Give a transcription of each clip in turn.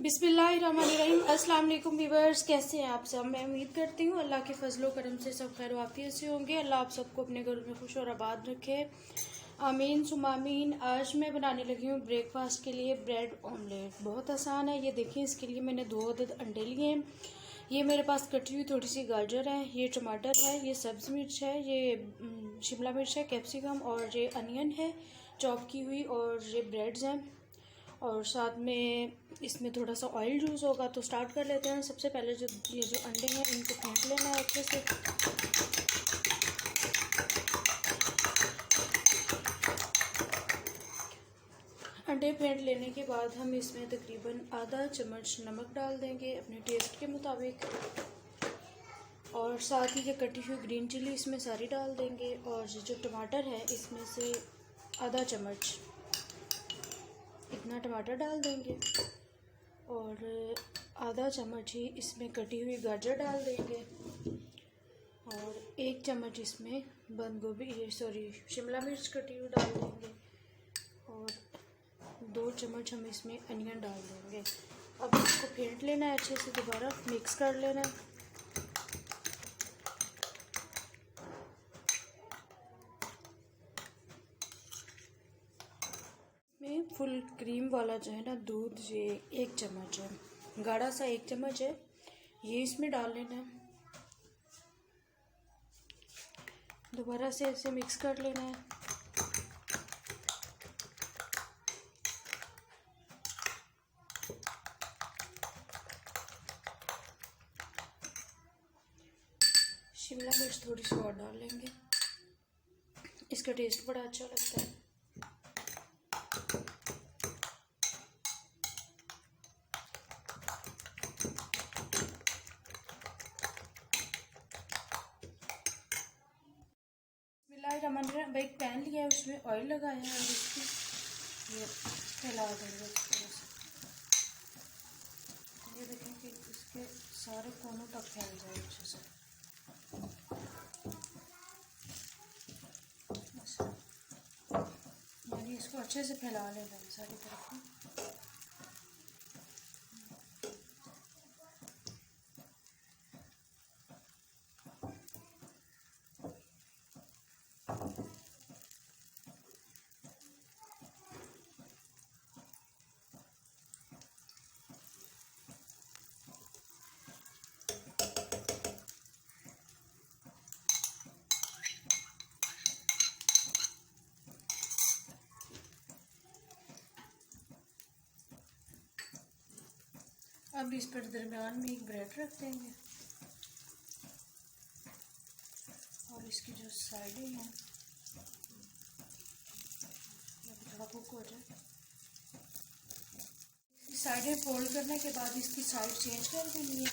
बिस्मिल्लाहिर्रहमानिर्रहीम। अस्सलाम वालेकुम व्यूअर्स, कैसे हैं आप सब। मैं उम्मीद करती हूँ अल्लाह के फजलो करम से सब खैर वाफियत से होंगे। अल्लाह आप सबको अपने घरों में खुश और आबाद रखे, आमीन सुम आमीन। आज मैं बनाने लगी हूँ ब्रेकफास्ट के लिए ब्रेड ऑमलेट। बहुत आसान है। ये देखिए, इसके लिए मैंने 2 अदद अंडे लिए हैं। ये मेरे पास कटी हुई थोड़ी सी गाजर है, ये टमाटर है, ये सब्ज़ मिर्च है, ये शिमला मिर्च है, कैप्सिकम और ये अनियन है चॉप की हुई, और ये ब्रेड्स हैं, और साथ में इसमें थोड़ा सा ऑयल यूज़ होगा। तो स्टार्ट कर लेते हैं। सबसे पहले ये जो अंडे हैं इनको फेंट लेना है अच्छे से। अंडे फेंट लेने के बाद हम इसमें तकरीबन आधा चम्मच नमक डाल देंगे अपने टेस्ट के मुताबिक, और साथ ही ये कटी हुई ग्रीन चिली इसमें सारी डाल देंगे, और जो टमाटर है इसमें से आधा चम्मच इतना टमाटर डाल देंगे, और आधा चम्मच ही इसमें कटी हुई गाजर डाल देंगे, और 1 चम्मच इसमें बंद गोभी शिमला मिर्च कटी हुई डाल देंगे, और 2 चम्मच हम इसमें अनियन डाल देंगे। अब इसको फेंट लेना है अच्छे से, दोबारा मिक्स कर लेना है। में फुल क्रीम वाला जो है ना दूध, ये 1 चम्मच है, गाढ़ा सा 1 चम्मच है, ये इसमें डाल लेना है। दोबारा से इसे मिक्स कर लेना है। शिमला मिर्च थोड़ी सी और डाल लेंगे, इसका टेस्ट बड़ा अच्छा लगता है। भाई एक पैन लिया है, उसमें ऑयल लगाया है, और इसकी ये फैला देंगे इस तरह से। ये देखें कि इसके सारे कोनों तक फैल जाए अच्छे से। यानी इसको अच्छे से फैला लेना है सारी तरफ। अब इस पर दरमियान में एक ब्रेड रख देंगे, और इसकी जो साइडें हैं थोड़ा कुक हो जाए। साइडें फोल्ड करने के बाद इसकी साइड चेंज कर देनी है।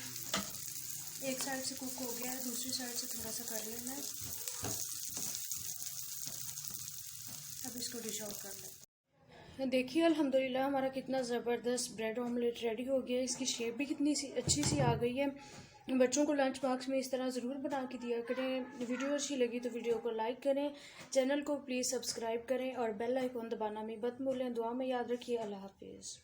एक साइड से कुक हो गया है, दूसरी साइड से थोड़ा सा कर लेना है। अब इसको डिश आउट कर लेते हैं। देखिए अल्हम्दुलिल्लाह हमारा कितना ज़बरदस्त ब्रेड ऑमलेट रेडी हो गया है। इसकी शेप भी कितनी सी अच्छी सी आ गई है। बच्चों को लंच बॉक्स में इस तरह ज़रूर बना के दिया करें। वीडियो अच्छी लगी तो वीडियो को लाइक करें, चैनल को प्लीज़ सब्सक्राइब करें, और बेल आइकॉन दबाना भी मत भूलें। दुआ में याद रखिए। अल्लाह हाफिज़।